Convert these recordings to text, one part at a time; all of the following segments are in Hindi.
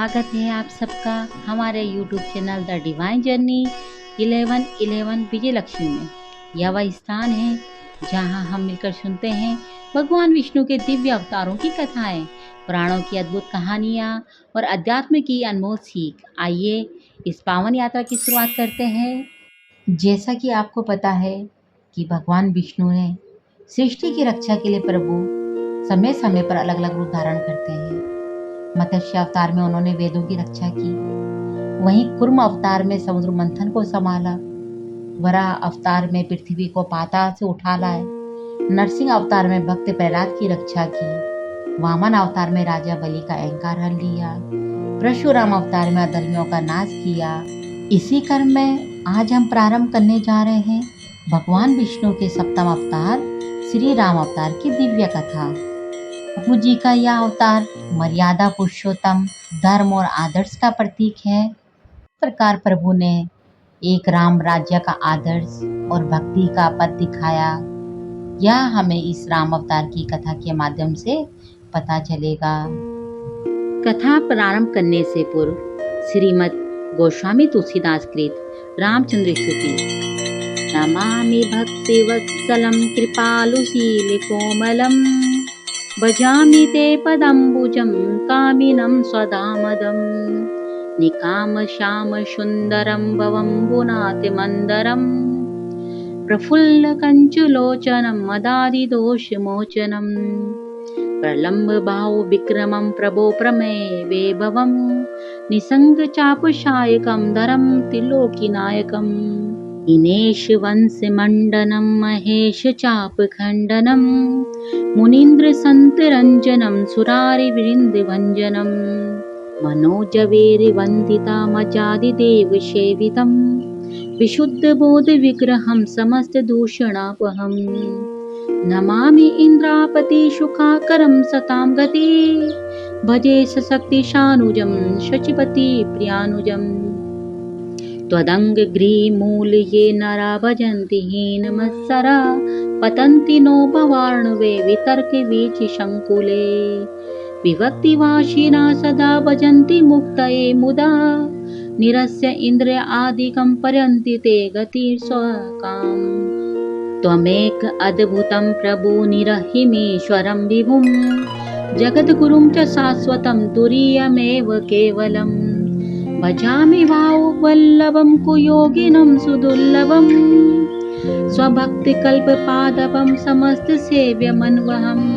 स्वागत है आप सबका हमारे YouTube channel the divine journey 1111 विजय लक्ष्मी में। यह वह स्थान है जहां हम मिलकर सुनते हैं भगवान विष्णु के दिव्य अवतारों की कथाएं, पुराणों की अद्भुत कहानियां और अध्यात्म की अनमोल सीख। आइए इस पावन यात्रा की शुरुआत करते हैं। जैसा कि आपको पता है कि भगवान विष्णु ने सृष्टि की रक्षा के लिए प्रभु समय समय पर अलग अलग रूप धारण करते हैं। मत्स्य अवतार में उन्होंने वेदों की रक्षा की, वहीं कुर्म अवतार में समुद्र मंथन को संभाला, वराह अवतार में पृथ्वी को पाताल से उठा लाए, नरसिंह अवतार में भक्त प्रहलाद की रक्षा की, वामन अवतार में राजा बलि का अहंकार हर लिया, परशुराम अवतार में अधर्मियों का नाश किया। इसी क्रम में आज हम प्रारंभ करने जा रहे हैं भगवान विष्णु के सप्तम अवतार श्री राम अवतार की दिव्य कथा। प्रभु जी का यह अवतार मर्यादा पुरुषोत्तम, धर्म और आदर्श का प्रतीक है। इस प्रकार प्रभु ने एक राम राज्य का आदर्श और भक्ति का पथ दिखाया। यह हमें इस राम अवतार की कथा के माध्यम से पता चलेगा। कथा प्रारंभ करने से पूर्व श्रीमद् गोस्वामी तुलसीदास कृत रामचंद्र स्तुति। नमामि भक्तिवत्सलं कृपालुशील कोमलम् भजामि ते पदम्बुजं कामिनं स्वदामदं निकामश्याम सुन्दरं भवम्बुनातिमन्दरं प्रफुल्लकञ्चुलोचनं मदादिदोषमोचनं प्रलम्बबाहुविक्रमं प्रभो प्रमेय वैभवं निसङ्गचापशायकं धरं त्रिलोकीनायकम् दिनेशवंशमण्डनं महेशचापखण्डनं मुनीन्द्रसन्तरञ्जनं सुरारिवृन्दभञ्जनं मनोजवेरिवन्दितामजादिदेवसेवितं विशुद्धबोधविग्रहं समस्तदूषणापहं नमामि इन्द्रापतिशुखाकरं सतां गति भजे सशक्तिशानुजं शचीपतिप्रियानुजम् त्वदङ्घ्रिमूले नरा भजन्ति हीनमत्सरा पतन्ति नो भवार्णवे वितर्कवीचिशङ्कुले विभक्तिवासिना सदा भजन्ति मुक्तये मुदा निरस्य इन्द्रियादिकं पर्यन्ति ते गतिस्वकाम् त्वमेक अद्भुतं प्रभु निरहिमीश्वरं विभुं जगद्गुरुं च शाश्वतं तुरीयमेव केवलम् भजामि भाववल्लभं कुयोगिनं सुदुर्लभं स्वभक्तिकल्पपादपं समस्तसेव्यमन्वहम्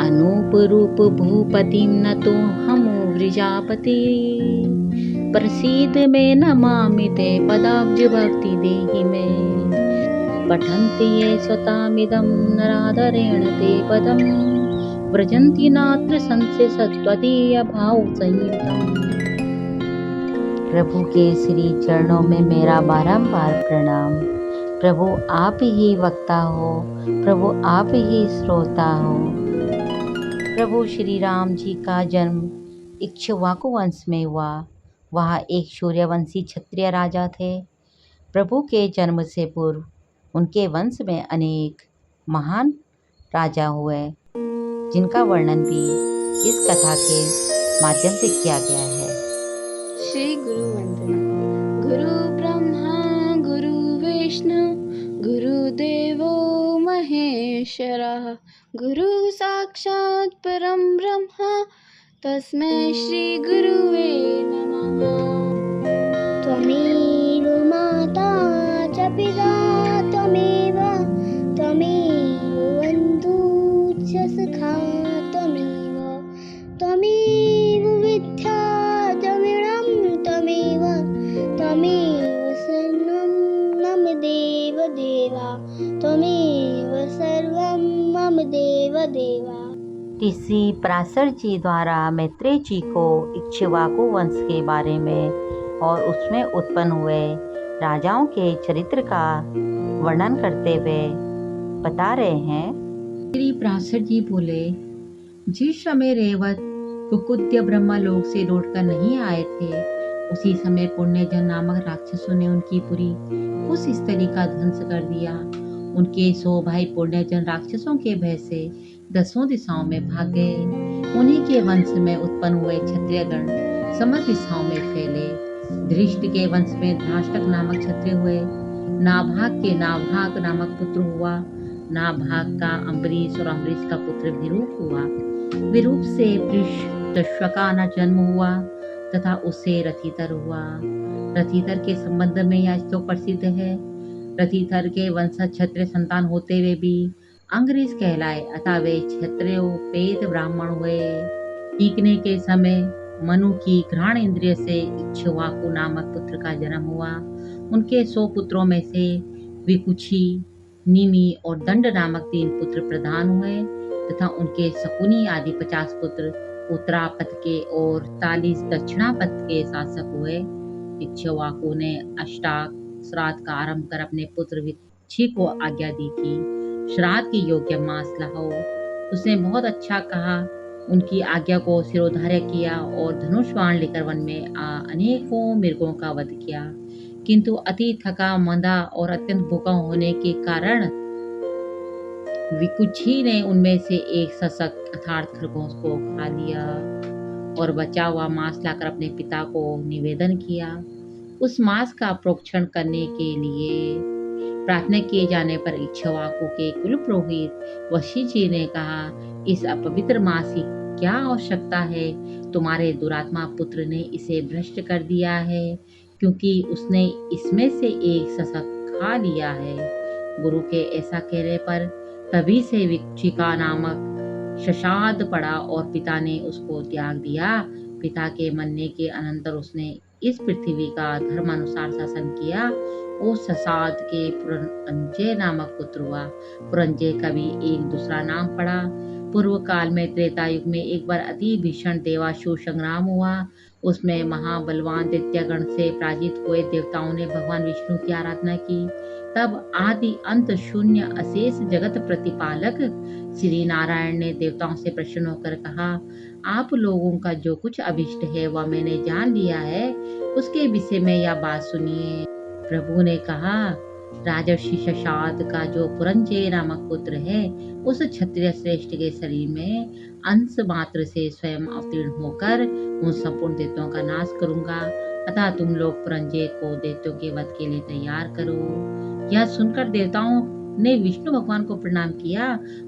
अनूपरूपभूपतिं नतोऽहमो वृजापते प्रसीद मे नमामि ते पदाब्जभक्ति देहि मे पठन्ति ये स्वतामिदं नरादरेण ते पदं व्रजन्ति नात्र संशय सत्त्वदीय भावसंयुतम्। प्रभु के श्री चरणों में मेरा बारंबार प्रणाम। प्रभु आप ही वक्ता हो, प्रभु आप ही श्रोता हो। प्रभु श्री राम जी का जन्म इक्ष्वाकु वंश में हुआ। वह एक सूर्यवंशी क्षत्रिय राजा थे। प्रभु के जन्म से पूर्व उनके वंश में अनेक महान राजा हुए, जिनका वर्णन भी इस कथा के माध्यम से किया गया है। श्री गुरु वंदना। गुरु ब्रह्मा गुरु विष्णु गुरुदेवो महेश्वरः गुरु साक्षात् परं ब्रह्म तस्मै श्री गुरुवे नमः। त्वमेव माता च पिता त्वमेव बन्धु च सखा त्वमेव विद्या त्वमेव सर्वं मम देवदेवा त्वमेव सर्वं मम देवदेवा। ऋषि पराशर जी द्वारा मैत्रेय जी को इक्ष्वाकु वंश के बारे में और उसमें उत्पन्न हुए राजाओं के चरित्र का वर्णन करते हुए बता रहे हैं। श्री पराशर जी बोले, जिस समय रेवत कुकुद्य ब्रह्मलोक से लौटकर नहीं आए थे, उसी समय पुण्यजन नामक राक्षसों ने उनकी पूरी उस स्थली का ध्वंस कर दिया। उनके 100 भाई पुण्यजन राक्षसों के भय से 10 दिशाओं में भाग गए। उन्हीं के वंश में उत्पन्न हुए क्षत्रियगण समस्त दिशाओं में फैले। धृष्ट के वंश में धृष्टक नामक क्षत्रिय हुए। नाभाग के नाभाग नामक पुत्र हुआ। नाभाग का अम्बरीश और अम्बरीश का पुत्र विरूप हुआ। विरूप से पृष्ठ का जन्म हुआ तथा उससे रथितर हुआ। रथितर के संबंध में यह श्लोक प्रसिद्ध है। रथितर के वंशज क्षत्रिय संतान होते हुए भी अंग्रेज कहलाए, अतः वे क्षत्रियोपेत ब्राह्मण हुए। सीखने के समय मनु की घ्राण इंद्रिय से इक्ष्वाकु नामक पुत्र का जन्म हुआ। उनके 100 पुत्रों में से विकुक्षी, निमि और दंड नामक 3 पुत्र प्रधान हुए तथा उनके शकुनी आदि 50 पुत्र उत्तरापथ के और 40 दक्षिणापथ के शासक हुए। इक्ष्वाकु ने अष्टाक श्राद्ध का आरंभ कर अपने पुत्र विक्षी को आज्ञा दी कि श्राद्ध की योग्य मांस लाओ। उसने बहुत अच्छा कहा। उनकी आज्ञा को सिरोधार्य किया और धनुष बाण लेकर वन में अनेकों मृगों का वध किया, किंतु अति थका मंदा और अत्यंत भूखा होने के कारण विकुक्षी ने उनमें से एक शशक अर्थात खरगोश को खा लिया और बचा हुआ मांस लाकर अपने पिता को निवेदन किया। उस मांस का प्रोक्षण करने के लिए प्रार्थना किए जाने पर इक्ष्वाकु के कुल पुरोहित वशिष्ठ जी ने कहा, इस अपवित्र मांस की क्या आवश्यकता है? तुम्हारे दुरात्मा पुत्र ने इसे भ्रष्ट कर दिया है, क्योंकि उसने इसमें से एक शशक खा लिया है। गुरु के ऐसा कहने पर तभी से विक्षिका नामक शशाद पड़ा और पिता ने उसको त्याग दिया। पिता के मरने के अनंतर उसने इस पृथ्वी का धर्मानुसार शासन किया। उस शशाद के पुरंजय नामक पुत्र हुआ। पुरंजय का भी एक दूसरा नाम पड़ा। पूर्व काल में त्रेता युग में एक बार अति भीषण देवासुर संग्राम हुआ। उसमें महाबलवान दैत्यगण से पराजित हुए देवताओं ने भगवान विष्णु की आराधना की। तब आदि अंत शून्य अशेष जगत प्रतिपालक श्री नारायण ने देवताओं से प्रसन्न होकर कहा, आप लोगों का जो कुछ अभिष्ट है वह मैंने जान लिया है, उसके विषय में यह बात सुनिए। प्रभु ने कहा, राजर्षि शशाद का जो पुरंजय नामक पुत्र है, उस क्षत्रिय श्रेष्ठ के शरीर में अंश मात्र से स्वयं अवतीर्ण होकर उन संपूर्ण दैत्यों का नाश करूंगा। अतः तुम लोग पुरंजय को दैत्यों के वध के लिए तैयार करो। यह सुनकर देवताओं ने विष्णु भगवान को प्रणाम किया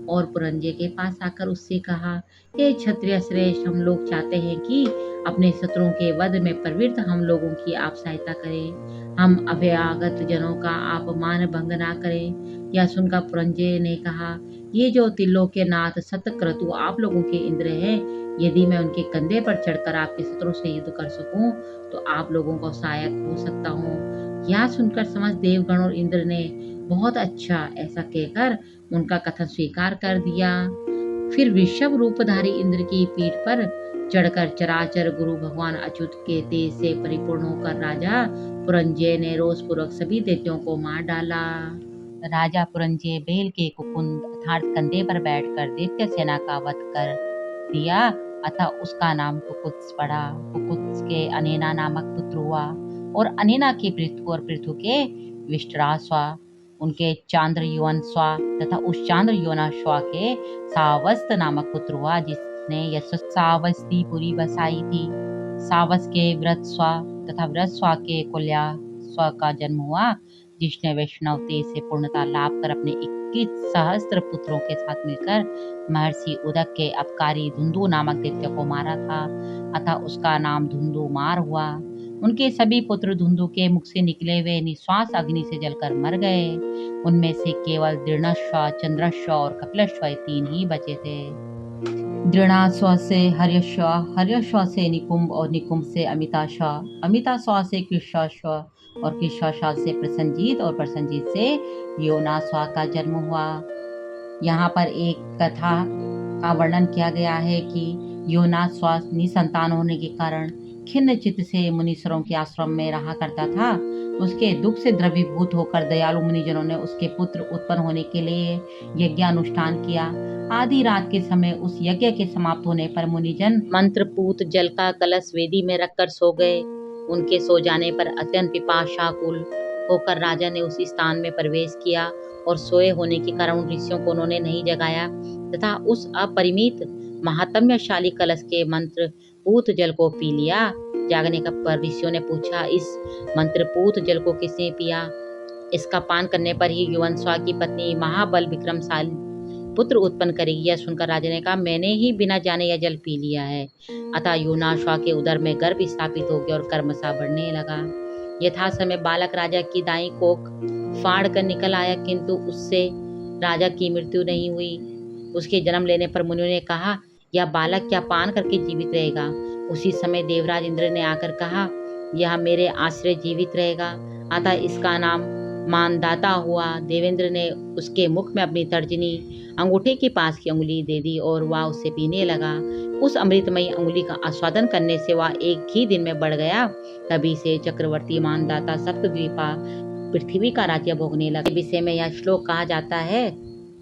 और पुरंजय के पास आकर उससे कहा, हे क्षत्रिय श्रेष्ठ, हम लोग चाहते हैं कि अपने शत्रुओं के वध में प्रवृत्त हम लोगों की आप सहायता करें। हम अभ्यागत जनों का आप मान भंग ना करें। यह सुनकर पुरंजय ने कहा, ये जो त्रिलोक के नाथ सतक्रतु आप लोगों के इंद्र हैं, यदि मैं उनके कंधे पर चढ़कर आपके शत्रु से युद्ध कर सकूं तो आप लोगों को सहायक हो सकता हूँ। यह सुनकर समस्त देवगण और इंद्र ने बहुत अच्छा ऐसा कहकर उनका कथन स्वीकार कर दिया। फिर वृषभ रूपधारी इंद्र की पीठ पर चढ़कर चराचर गुरु भगवान अच्युत के तेज से परिपूर्ण होकर राजा पुरंजय ने रोष पूर्वक सभी दैत्यों को मार डाला। राजा पुरंजय बेल के कुकुंद अर्थात कंधे पर बैठकर दैत्य सेना का वध कर दिया। अतः उसका नाम कुकुत्स पड़ा। कुकुत्स के अनेना नामक पुत्र हुआ और अनेना के पृथु और पृथु के विष्टराश्वा, उनके चांद्र युवन स्वा तथा उस चांद्र युवनाश्वा के सावस्त नामक पुत्र हुआ, जिसने सावस्तीपुरी बसाई थी। सावस के व्रत स्वा तथा व्रत स्वा के कुल्या स्वा का जन्म हुआ, जिसने वैष्णव तेज से पूर्णता लाभ कर अपने 21 सहस्त्र पुत्रों के साथ मिलकर महर्षि उदक के अपकारी धुंधु नामक दैत्य को मारा था। अतः उसका नाम धुंधुमार हुआ। उनके सभी पुत्र धुंधु के मुख से निकले हुए निश्वास अग्नि से जलकर मर गए। उनमें से केवल दृढ़श्व, चंद्रश्व और कपिलश्व 3 ही बचे थे। दृढ़ाश्व से हर्यश्व, हर्यश्व से निकुंभ और निकुंभ से अमिताश्व, अमिताश्व से कृष्णाश्व और कृष्णाश्व से प्रसन्नजीत और प्रसन्नजीत से योनाश्व का जन्म हुआ। यहाँ पर एक कथा का वर्णन किया गया है कि योनाश्व निसंतान होने के कारण खिन्न चित्त से मुनीश्वरों के आश्रम में रहा करता था। उसके दुख से द्रवीभूत होकर दयालु मुनिजनों ने उसके पुत्र उत्पन्न होने के लिए यज्ञानुष्ठान किया। आधी रात के समय उस यज्ञ के समाप्त होने पर मुनिजन मंत्रपूत जल का कलश वेदी में रखकर सो गए। उनके सो जाने पर अत्यंत पिपाशाकुल होकर राजा ने उसी स्थान में प्रवेश किया और सोए होने के कारण उन ऋषियों को उन्होंने नहीं जगाया तथा उस अपरिमित महात्म्यशाली कलश के मंत्र पूत जल को पी लिया। जागने पर ऋषियों ने पूछा, इस मंत्र पूत जल को किसने पिया? इसका पान करने पर ही युवनस्वा की पत्नी महाबल विक्रमशाली पुत्र उत्पन्न करेगी। यह सुनकर राजा ने कहा, मैंने ही बिना जाने यह जल पी लिया है। अतः युवनाश्वा के उदर में गर्भ स्थापित हो गया और कर्मशः बढ़ने लगा। यथा समय बालक राजा की दाई कोख फाड़ कर निकल आया, किंतु उससे राजा की मृत्यु नहीं हुई। उसके जन्म लेने पर मुनियों ने कहा, यह बालक क्या पान करके जीवित रहेगा? उसी समय देवराज इंद्र ने आकर कहा, यह मेरे आश्रय जीवित रहेगा, अतः इसका नाम मानदाता हुआ। देवेंद्र ने उसके मुख में अपनी तर्जनी अंगूठे के पास की अंगुली दे दी और वह उसे पीने लगा। उस अमृतमयी अंगुली का आस्वादन करने से वह एक ही दिन में बढ़ गया। तभी से चक्रवर्ती मानदाता सप्तद्वीपा पृथ्वी का राज्य भोगने लगा। विषय में यह श्लोक कहा जाता है,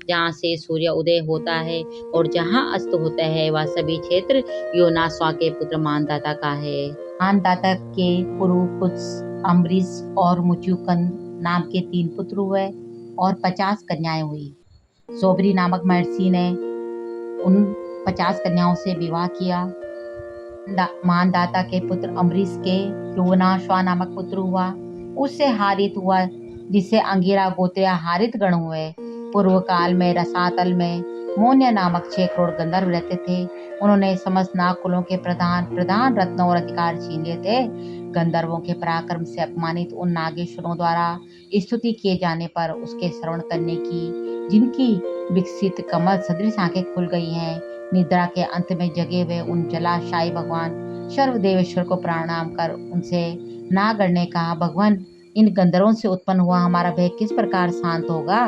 जहाँ से सूर्य उदय होता है और जहाँ अस्त होता है वह सभी क्षेत्र योनास्वा के पुत्र मानदाता का है। मानदाता के पुरु कुत्स, अम्बरीश और मुचुकंद नाम के 3 पुत्र हुए और 50 कन्याएं हुई। सोबरी नामक महर्षि ने उन 50 कन्याओं से विवाह किया। मानदाता के पुत्र अम्बरीश के युवनाश्वा नामक पुत्र हुआ, उससे हारित हुआ, जिससे अंगिरा गोत्रीय हारित गण हुए। पूर्व काल में रसातल में मोन्य नामक 6 करोड़ गंधर्व रहते थे। उन्होंने समस्त नाग कुलों के प्रधान रत्नों और अधिकार छीन लिए थे। गंधर्वों के पराक्रम से अपमानित उन नागेश्वरों द्वारा स्तुति किए जाने पर उसके श्रवण करने की जिनकी विकसित कमल सदृश आंखें खुल गई हैं, निद्रा के अंत में जगे हुए उन जलाशायी भगवान सर्वदेवेश्वर को प्रणाम कर उनसे नागण ने कहा, भगवान, इन गंधर्वों से उत्पन्न हुआ हमारा भय किस प्रकार शांत होगा?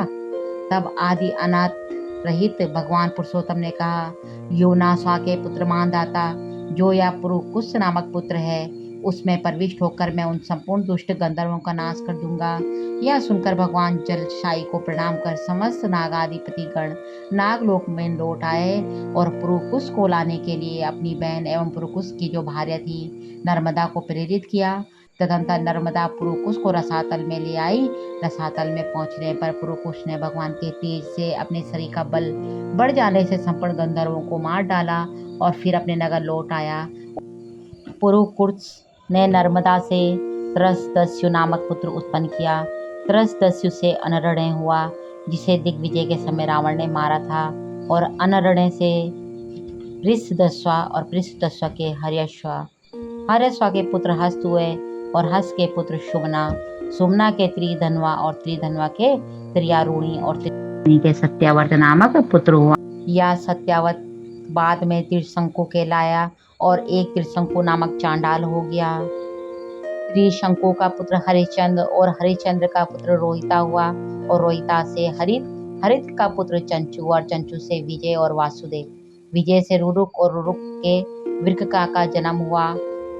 तब आदि अनाथ रहित भगवान पुरुषोत्तम ने कहा, योनास्वा के पुत्र मानदाता, जो या पुरुकुश नामक पुत्र है, उसमें प्रविष्ट होकर मैं उन संपूर्ण दुष्ट गंधर्वों का नाश कर दूंगा। यह सुनकर भगवान जलशायी को प्रणाम कर समस्त नागाधिपति गण नागलोक में लौट आए और पुरुकुश को लाने के लिए अपनी बहन एवं पुरुकुश की जो भार्या थी नर्मदा को प्रेरित किया। तदंतर नर्मदा पुरुकुश को रसातल में ले आई। रसातल में पहुंचने पर पुरुकुश ने भगवान के तेज से अपने शरीर का बल बढ़ जाने से संपूर्ण गंधर्वों को मार डाला और फिर अपने नगर लौट आया। पुरुकुश ने नर्मदा से त्रसदस्यु नामक पुत्र उत्पन्न किया। त्रसदस्यु से अनरणय हुआ, जिसे दिग्विजय के समय रावण ने मारा था, और अनरणय से पृषदस्वा और पृषदस्वा के हर्यश्वा। हर्यश्वा के पुत्र हस्त हुए और हस्त के पुत्र शुम्ना, शुम्ना के त्रिधनवा और त्रिधनवा के त्रियारुणी और त्रियारुणी के सत्यावर्त नामक पुत्र हुआ। यह सत्यावर्त बाद में त्रिशंकु कहलाया और एक त्रिशंकु नामक चांडाल हो गया। त्रिशंकु का पुत्र हरिश्चंद्र और हरिश्चंद्र का पुत्र रोहिता हुआ और रोहिता से हरित, हरित का पुत्र चंचू और चंचू से विजय और वासुदेव, विजय से रुरुक और रुरुक के विरकका का जन्म हुआ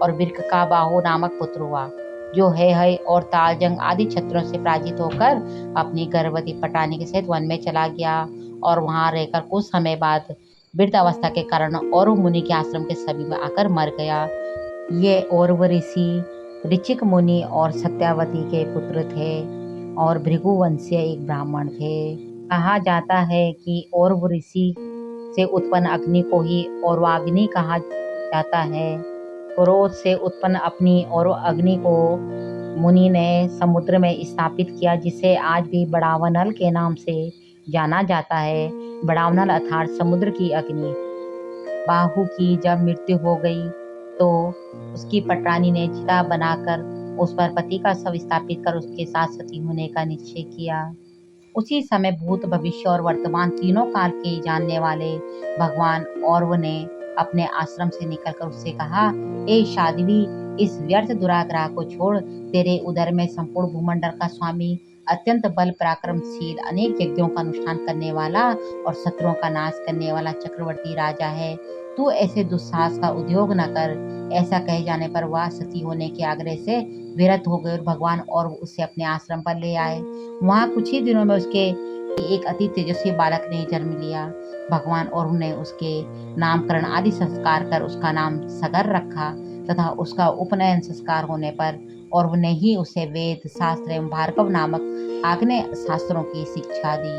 और विरकका बाहु नामक पुत्र हुआ, जो है और तालजंग आदि छत्रों से पराजित होकर अपनी गर्भवती पटानी के सहित वन में चला गया और वहां रहकर कुछ समय बाद वृद्धावस्था के कारण और मुनि के आश्रम के समीप आकर मर गया। ये औरव ऋषि ऋचिक मुनि और सत्यावती के पुत्र थे और भृगुवंशीय एक ब्राह्मण थे। कहा जाता है कि औरव ऋषि से उत्पन्न अग्नि को ही औरवाग्नि कहा जाता है। क्रोध से उत्पन्न अपनी और अग्नि को मुनि ने समुद्र में स्थापित किया, जिसे आज भी बड़ावनल के नाम से जाना जाता है। बड़ावनल अर्थात समुद्र की अग्नि। बाहु की जब मृत्यु हो गई तो उसकी पटरानी ने चिता बनाकर उस पर पति का शव स्थापित कर उसके साथ सती होने का निश्चय किया। उसी समय भूत, भविष्य और वर्तमान तीनों काल के जानने वाले भगवान औरव ने अपने आश्रम से निकलकर उससे कहा, ए साध्वी, इस व्यर्थ दुराग्रह को छोड़। तेरे उदर में संपूर्ण भूमंडल का स्वामी, अत्यंत बल पराक्रमशील, अनेक यज्ञों का अनुष्ठान करने वाला और शत्रुओं का नाश करने वाला चक्रवर्ती राजा है। तू ऐसे दुस्साहस का उद्योग न कर। ऐसा कहे जाने पर वह सती होने के आग्रह से विरत हो गए और भगवान और उसे अपने आश्रम पर ले आए। वहाँ कुछ ही दिनों में उसके एक अति तेजस्वी बालक ने जन्म लिया। भगवान और उन्होंने उसके नामकरण आदि संस्कार कर उसका नाम सगर रखा तथा उसका उपनयन संस्कार होने पर और उन्हें ही उसे वेद, शास्त्र एवं भार्गव नामक आग्नेय शास्त्रों की शिक्षा दी।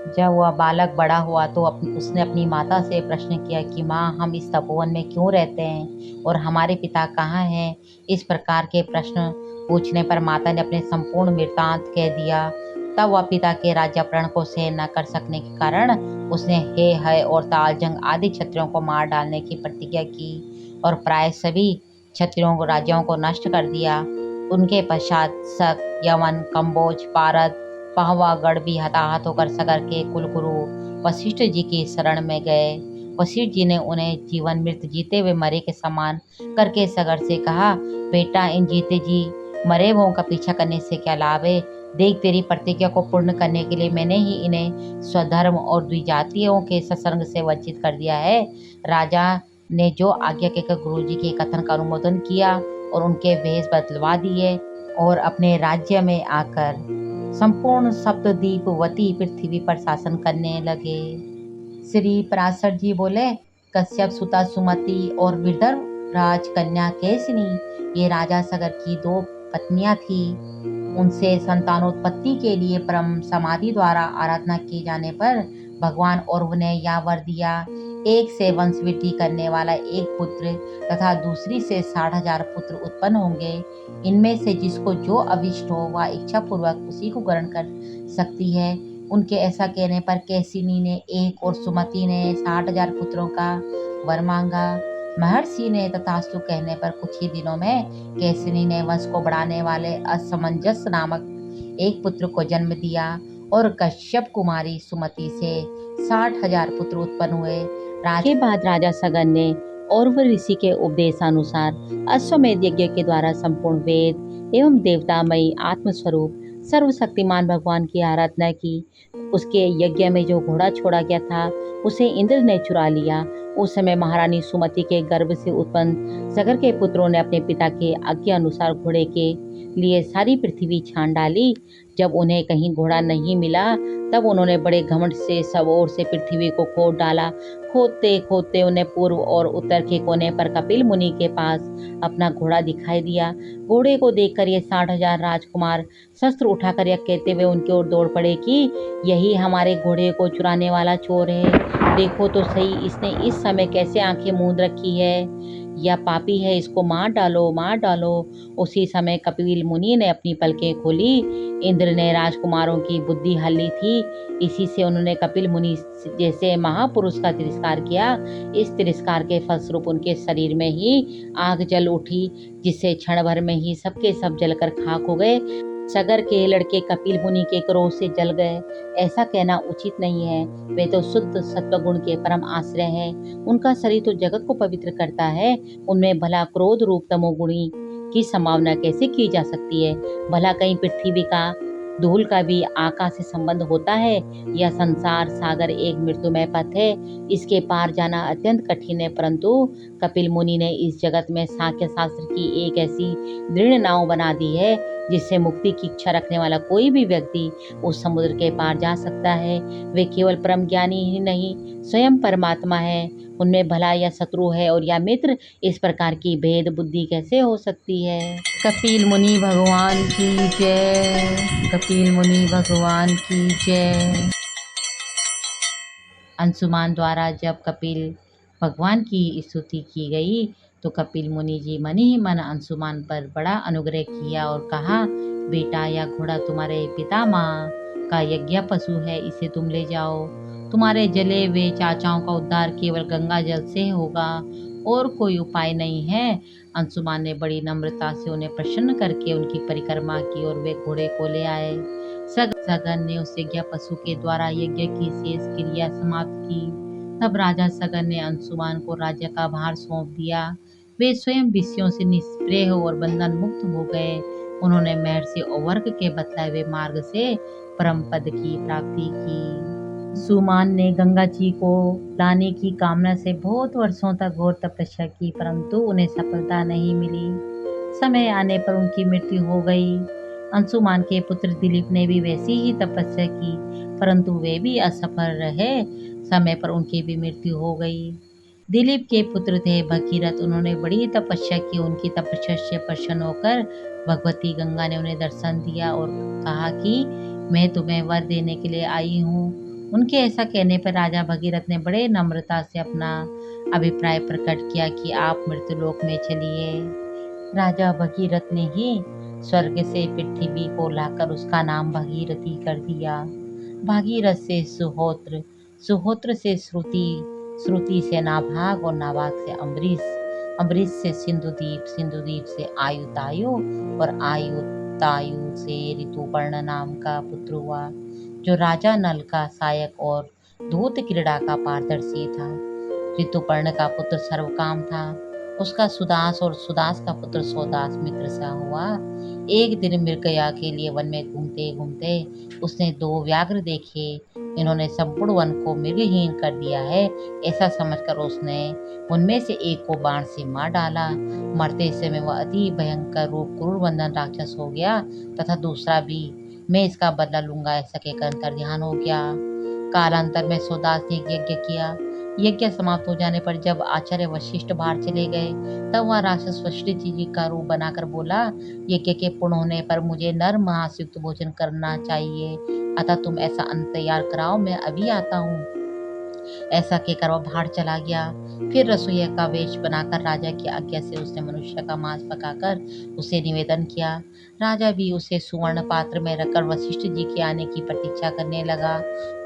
जब वह बालक बड़ा हुआ तो उसने अपनी माता से प्रश्न किया कि माँ, हम इस तपोवन में क्यों रहते हैं और हमारे पिता कहाँ हैं? इस प्रकार के प्रश्न पूछने पर माता ने अपने संपूर्ण वृत्तांत कह दिया। तब वह पिता के राज्यापहरण को सहन न कर सकने के कारण उसने हे है और तालजंग आदि क्षत्रियों को मार डालने की प्रतिज्ञा की और प्राय सभी क्षत्रियों को राज्यों को नष्ट कर दिया। उनके पश्चात शक, यवन, कम्बोज, पारद, पहवागढ़ भी हताहत होकर सगर के कुलगुरु वशिष्ठ जी की शरण में गए। वशिष्ठ जी ने उन्हें जीवन मृत जीते हुए मरे के समान करके सगर से कहा, बेटा, इन जीते जी मरे हुओं का पीछा करने से क्या लाभ है? देख, तेरी प्रतिज्ञा को पूर्ण करने के लिए मैंने ही इन्हें स्वधर्म और द्विजातियों के सत्संग से वंचित कर दिया है। राजा ने जो आज्ञा कहकर गुरुजी के कथन का अनुमोदन किया और उनके भेष बदलवा दिए और अपने राज्य में आकर संपूर्ण सप्तद्वीपवती पृथ्वी पर शासन करने लगे। श्री पराशर जी बोले, कश्यप सुता सुमति और विदर्भ राजकन्या केसनी ये राजा सगर की 2 पत्नियां थी। उनसे संतानोत्पत्ति के लिए परम समाधि द्वारा आराधना किए जाने पर भगवान और ने यह वर दिया, एक से वंश वृद्धि करने वाला एक पुत्र तथा दूसरी से 60,000 पुत्र उत्पन्न होंगे। इनमें से जिसको जो अभिष्ट हो वह इच्छा पूर्वक उसी को ग्रहण कर सकती है। उनके ऐसा कहने पर कैसिनी ने 1 और सुमति ने 60,000 पुत्रों का वर मांगा। महर्षि ने तथास्तु कहने पर कुछ ही दिनों में कैसिनी ने वंश को बढ़ाने वाले असमंजस नामक एक पुत्र को जन्म दिया और कश्यप कुमारी सुमति से 60,000 पुत्र उत्पन्न हुए। के बाद राजा सगन ने औरव ऋषि के उपदेशानुसार अश्वमेध यज्ञ के द्वारा संपूर्ण वेद एवं देवतामयी आत्मस्वरूप सर्वशक्तिमान भगवान की आराधना की। उसके यज्ञ में जो घोड़ा छोड़ा गया था उसे इंद्र ने चुरा लिया। उस समय महारानी सुमति के गर्भ से उत्पन्न सगर के पुत्रों ने अपने पिता के आज्ञा अनुसार घोड़े के लिए सारी पृथ्वी छान डाली। जब उन्हें कहीं घोड़ा नहीं मिला तब उन्होंने बड़े घमंड से सब ओर से पृथ्वी को खोद डाला। खोदते खोदते उन्हें पूर्व और उत्तर के कोने पर कपिल मुनि के पास अपना घोड़ा दिखाई दिया। घोड़े को देखकर ये 60,000 राजकुमार शस्त्र उठाकर यह कहते हुए उनकी ओर दौड़ पड़े कि यही हमारे घोड़े को चुराने वाला चोर है। देखो तो सही, इसने इस समय कैसे आंखें मूंद रखी है। यह पापी है, इसको मार डालो, मार डालो। उसी समय कपिल मुनि ने अपनी पलकें खोली। इंद्र ने राजकुमारों की बुद्धि हल ली थी। इसी से उन्होंने कपिल मुनि जैसे महापुरुष का तिरस्कार किया। इस तिरस्कार के फलस्वरूप उनके शरीर में ही आग जल उठी, जिससे क्षण भर में ही सबके सब जलकर खाक हो गए। सगर के लड़के कपिल मुनि के क्रोध से जल गए। ऐसा कहना उचित नहीं है। वे तो शुद्ध सत्वगुण के परम आश्रय हैं। उनका शरीर तो जगत को पवित्र करता है। उनमें भला क्रोध रूप तमोगुणी की संभावना कैसे की जा सकती है? भला कहीं पृथ्वी का धूल का भी आकाश से संबंध होता है? यह संसार सागर एक मृत्युमय पथ है। इसके पार जाना अत्यंत कठिन है, परंतु कपिल मुनि ने इस जगत में सांख्य शास्त्र की एक ऐसी दृढ़ नाव बना दी है जिससे मुक्ति की इच्छा रखने वाला कोई भी व्यक्ति उस समुद्र के पार जा सकता है। वे केवल परम ज्ञानी ही नहीं, स्वयं परमात्मा है। उनमें भला या शत्रु है और या मित्र, इस प्रकार की भेद बुद्धि कैसे हो सकती है? कपिल मुनि भगवान की जय। कपिल मुनि भगवान की जय। अंशुमान द्वारा जब कपिल भगवान की स्तुति की गई तो कपिल मुनि जी मन ही मन अंशुमान पर बड़ा अनुग्रह किया और कहा, बेटा, यह घोड़ा तुम्हारे पितामह का यज्ञ पशु है, इसे तुम ले जाओ। तुम्हारे जले हुए चाचाओं का उद्धार केवल गंगा जल से होगा और कोई उपाय नहीं है। अंशुमान ने बड़ी नम्रता से उन्हें प्रसन्न करके उनकी परिक्रमा की और वे घोड़े को ले आए। सगन ने उस यज्ञ पशु के द्वारा यज्ञ की शेष क्रिया समाप्त की। तब राजा सगन ने अंशुमान को राज्य का भार सौंप दिया। वे स्वयं विषयों से निष्प्रिय और बंधन मुक्त हो गए। उन्होंने महर्षि औवर्क के बतलाए हुए मार्ग से परम पद की प्राप्ति की। सुमान ने गंगा जी को लाने की कामना से बहुत वर्षों तक घोर तपस्या की, परंतु उन्हें सफलता नहीं मिली। समय आने पर उनकी मृत्यु हो गई। अंशुमान के पुत्र दिलीप ने भी वैसी ही तपस्या की, परंतु वे भी असफल रहे। समय पर उनकी भी मृत्यु हो गई। दिलीप के पुत्र थे भगीरथ। उन्होंने बड़ी तपस्या की। उनकी तपस्या से प्रसन्न होकर भगवती गंगा ने उन्हें दर्शन दिया और कहा कि मैं तुम्हें वर देने के लिए आई हूँ। उनके ऐसा कहने पर राजा भगीरथ ने बड़े नम्रता से अपना अभिप्राय प्रकट किया कि आप मृत्युलोक में चलिए। राजा भगीरथ ने ही स्वर्ग से पृथ्वी को लाकर उसका नाम भगीरथी कर दिया। भागीरथ से सुहोत्र, सुहोत्र से श्रुति, श्रुति से नाभाग और नाभाग से अम्बरीश, अम्बरीश से सिंधुदीप, सिंधुदीप से आयुतायु और आयुतायु से ऋतुपर्ण नाम का पुत्र हुआ, जो राजा नल का सहायक और धूत क्रीड़ा का पारदर्शी था। ऋतुपर्ण का पुत्र सर्वकाम था। उसका सुदास और सुदास का पुत्र सौदास मित्र सा हुआ। एक दिन मृगया के लिए वन में घूमते घूमते उसने दो व्याघ्र देखे। इन्होंने संपूर्ण वन को मृगहीन कर दिया है, ऐसा समझकर उसने उनमें से एक को बाण से मार डाला। मरते समय वह अति भयंकर रूप क्रूर बंधन राक्षस हो गया तथा दूसरा भी, मैं इसका बदला लूंगा ऐसा कहकर अंतर्ध्यान हो गया। कालांतर में सौदास ने यज्ञ किया। यज्ञ समाप्त हो जाने पर जब आचार्य वशिष्ठ बाहर चले गए, तब वह राक्षस वशिष्ठ जी का रूप बनाकर बोला, यज्ञ के पूर्ण होने पर मुझे नर मांस युक्त भोजन करना चाहिए, अतः तुम ऐसा अन्न तैयार कराओ, मैं अभी आता हूँ। ऐसा कहकर वह बाहर चला गया। फिर रसोइया का वेश बनाकर राजा की आज्ञा से उसने मनुष्य का मांस पकाकर उसे निवेदन किया। राजा भी उसे सुवर्ण पात्र में रखकर वशिष्ठ जी के आने की प्रतीक्षा करने लगा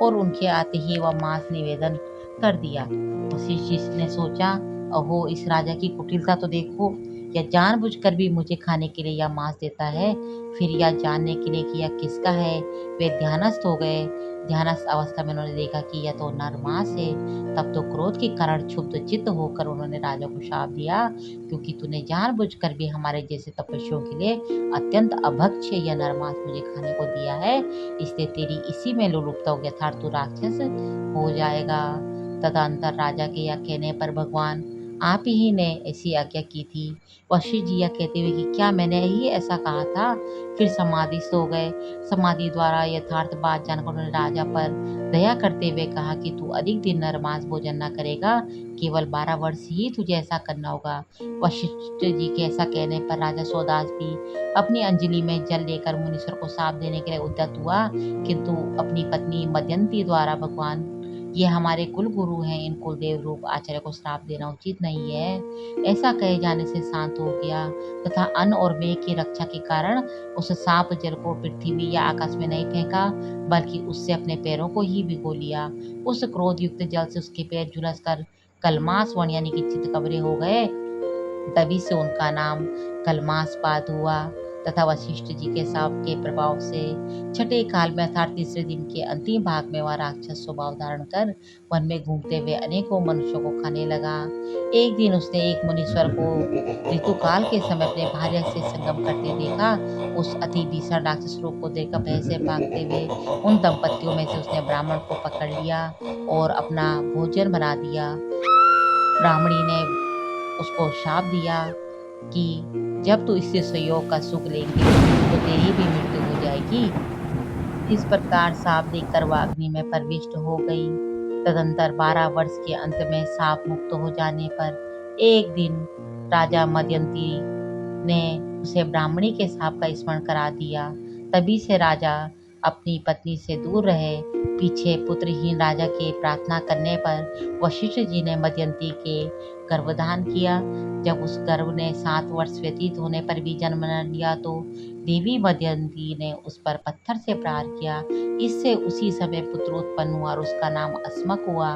और उनके आते ही वह मांस निवेदन कर दिया। वशिष्ठ जी ने सोचा, अहो, इस राजा की कुटिलता तो देखो, यह जानबूझकर भी मुझे खाने के लिए यह मांस देता है। फिर यह जानने के लिए कि यह किसका है, वे ध्यानस्थ हो गए। ध्यानस्थ अवस्था में उन्होंने देखा कि यह तो नर मांस है। तब तो क्रोध के कारण क्षुब्ध चित्त होकर उन्होंने राजा को शाप दिया, क्योंकि तूने जानबूझकर भी हमारे जैसे तपस्वियों के लिए अत्यंत अभक्ष्य यह नर मांस मुझे खाने को दिया है, इसलिए तेरी इसी में लुलुपता हो यथार्थ तू राक्षस हो जाएगा। तदंतर राजा के यह कहने पर भगवान आप ही ने ऐसी आज्ञा की थी। वशिष्ठ जी यह कहते हुए कि क्या मैंने ही ऐसा कहा था, फिर समाधिस्थ हो गए। समाधि द्वारा यथार्थ बात जानकर उन्होंने राजा पर दया करते हुए कहा कि तू अधिक दिन नर मांस भोजन न करेगा, केवल 12 वर्ष ही तुझे ऐसा करना होगा। वशिष्ठ जी के ऐसा कहने पर राजा सौदास भी अपनी अंजलि में जल लेकर मुनीश्वर को शाप देने के लिए उद्यत हुआ, किंतु अपनी पत्नी मदयंती द्वारा भगवान ये हमारे कुल गुरु हैं, इन कुलदेव रूप आचार्य को श्राप देना उचित नहीं है, ऐसा कहे जाने से शांत हो गया तथा अन्न और मेघ की रक्षा के कारण उस सांप जल को पृथ्वी या आकाश में नहीं फेंका, बल्कि उससे अपने पैरों को ही भिगो लिया। उस क्रोध युक्त जल से उसके पैर झुलस कर कलमास वण यानी कि चितकबरे हो गए। तभी से उनका नाम कलमासपाद हुआ तथा वशिष्ठ जी के शाप के प्रभाव से छठे काल में अर्थात तीसरे दिन के अंतिम भाग में वह राक्षस स्वभाव धारण कर वन में घूमते हुए अनेकों मनुष्यों को खाने लगा। एक दिन उसने एक मुनीश्वर को ऋतुकाल के समय अपने भार्या से संगम करते देखा। उस अति भीषण राक्षस रूप को देखकर भय से भागते हुए उन दंपतियों में से उसने ब्राह्मण को पकड़ लिया और अपना भोजन बना दिया। ब्राह्मणी ने उसको शाप दिया कि जब तू इससे संयोग का सुख लेंगे तो तेरी भी मृत्यु हो जाएगी। इस प्रकार शाप देकर वह अग्नि में प्रविष्ट हो गई। तदंतर 12 वर्ष के अंत में शाप मुक्त हो जाने पर एक दिन राजा मदयंती ने उसे ब्राह्मणी के शाप का स्मरण करा दिया। तभी से राजा अपनी पत्नी से दूर रहे। पीछे पुत्रहीन राजा के प्रार्थना करने पर वशिष्ठ जी ने मदयंती के गर्भधान किया। जब उस गर्भ ने 7 वर्ष व्यतीत होने पर भी जन्म न लिया तो देवी मदयंती ने उस पर पत्थर से प्रहार किया। इससे उसी समय पुत्र उत्पन्न हुआ और उसका नाम अस्मक हुआ।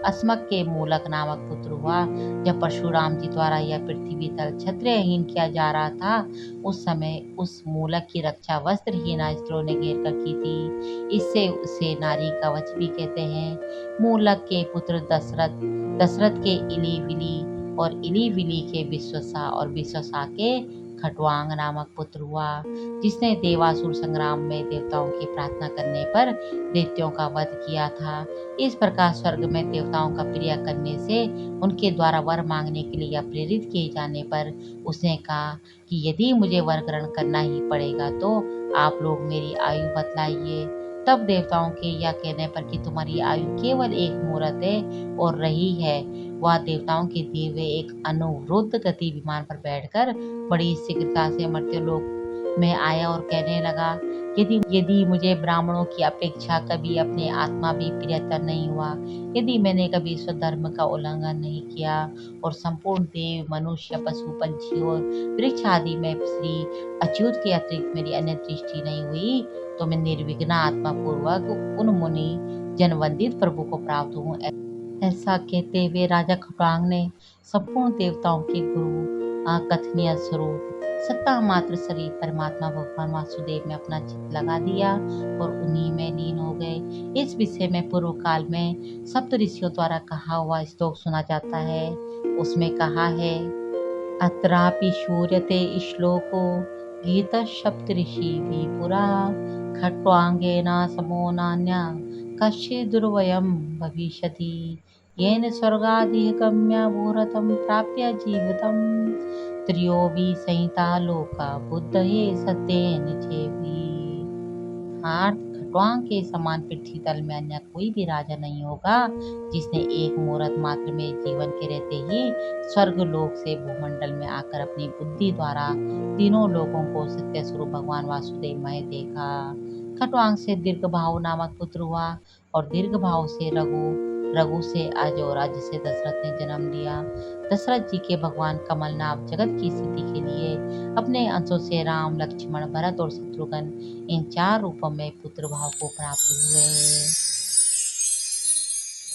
अस्मक के मूलक नामक पुत्र हुआ। जब परशुराम जी द्वारा यह पृथ्वी तल क्षत्रियहीन किया जा रहा था, उस समय उस मूलक की रक्षा वस्त्रहीना स्त्रियों ने घेर कर की थी। इससे उसे नारी कवच भी कहते हैं। मूलक के पुत्र दशरथ, दशरथ के इली विली और इली विली के विश्वसा और विश्वसा के खटवांग नामक पुत्र हुआ, जिसने देवासुर संग्राम में देवताओं की प्रार्थना करने पर दैत्यों का वध किया था। इस प्रकार स्वर्ग में देवताओं का प्रिय करने से उनके द्वारा वर मांगने के लिए प्रेरित किए जाने पर उसने कहा कि यदि मुझे वर ग्रहण करना ही पड़ेगा तो आप लोग मेरी आयु बतलाइए। तब देवताओं के यह कहने पर कि तुम्हारी आयु केवल एक मुहूर्त है और रही है, वह देवताओं के दिए हुए एक अनुरुद्ध गति विमान पर बैठकर बड़ी शीघ्रता से मर्त्यलोक में आया और कहने लगा, यदि यदि मुझे ब्राह्मणों की अपेक्षा कभी अपने आत्मा भी प्रियतर नहीं हुआ, यदि मैंने कभी स्वधर्म का उल्लंघन नहीं किया और संपूर्ण देव, मनुष्य, पशु, पंछी और वृक्ष आदि में श्री अच्युत के अतिरिक्त मेरी अन्य दृष्टि नहीं हुई, तो मैं निर्विघ्न आत्मा पूर्वक उन मुनि जनवंदित प्रभु को प्राप्त हूँ। ऐसा कहते हुए राजा खट्वांग ने संपूर्ण देवताओं के गुरु कथनीय स्वरूप सत्ता मात्र शरीर परमात्मा भगवान वासुदेव में अपना चित्त लगा दिया और उन्हीं में लीन हो गए। इस विषय में पूर्व काल में सप्त ऋषियों द्वारा कहा हुआ श्लोक सुना जाता है। उसमें कहा है, अत्रापि शूर्यते श्लोको गीता सप्तऋषि पुरा खट्वांगेन समो नान्य कश्चित् दुर्वयं भविष्यति येन स्वर्गाधिः गम्य मुहूर्तं प्राप्य जीवितं त्रयोऽपि संहिता लोका बुद्धये सत्येन चेति। खट्वांग के समान पृथ्वी तल में अन्य कोई भी राजा नहीं होगा जिसने एक मुहूर्त मात्र में जीवन के रहते ही स्वर्ग लोक से भूमंडल में आकर अपनी बुद्धि द्वारा तीनों लोगों को सत्य स्वरूप भगवान वासुदेव में देखा। खट्वांग से दीर्घ भाव नामक पुत्र हुआ और दीर्घ भाव से रघु, रघु से अज और अज से दशरथ ने जन्म लिया। दशरथ जी के भगवान कमल नाम जगत की स्थिति के लिए अपने अंशों से राम, लक्ष्मण, भरत और शत्रुघ्न इन 4 रूपों में पुत्र भाव को प्राप्त हुए।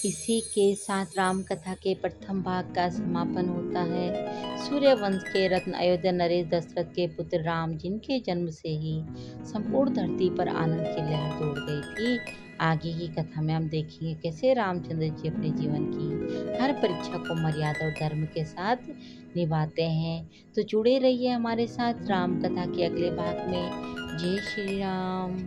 इसी के साथ राम कथा के प्रथम भाग का समापन होता है। सूर्य वंश के रत्न अयोध्या नरेश दशरथ के पुत्र राम, जिनके जन्म से ही संपूर्ण धरती पर आनंद की लहर दौड़ गई थी। आगे की कथा में हम देखेंगे कैसे रामचंद्र जी अपने जीवन की हर परीक्षा को मर्यादा और धर्म के साथ निभाते हैं। तो जुड़े रहिए हमारे साथ राम कथा के अगले भाग में। जय श्री राम।